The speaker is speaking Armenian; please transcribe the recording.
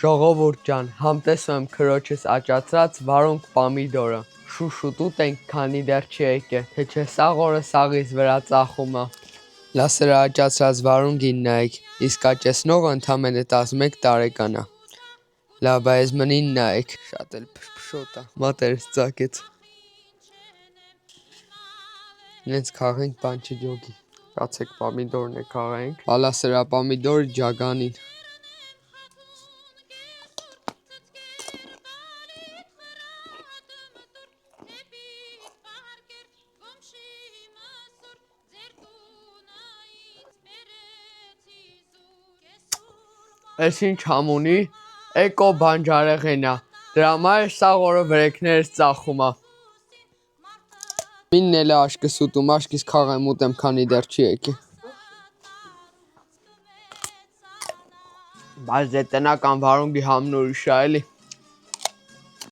Ժողովուրդ ջան, համտեսում եմ քրոջս աճացրած վարունգ պամիդորը։ Շուշուտուտ ենք, քանի դեռ չի եկել, թե չէ սաղ օրը սաղից վրա ծախում է։ Լասրա աճացրած վարունգին նայեք, իսկ աճեցնողը ընդամենը 11 տարեկան է։ Լավ, այս մնին նայեք, շատ էլ փշոտ է, մատերս ծակեց։ Նենց քաղենք բան չջոգի։ Կացեք պամիդորն է քաղենք։ Հալա սրա պամիդորը ջագանին։ Էս ինչ համունի, էկո բանջարեղենա, դրա համար սաղ օրը վրեքներս ծախում է։ Մինն էլ է աշկս ուտում, աշկիս քաղեմ ուտեմ, քանի դեռ չի եկել։ Բայց դե տնական վարունգի համն ուրիշ է էլի։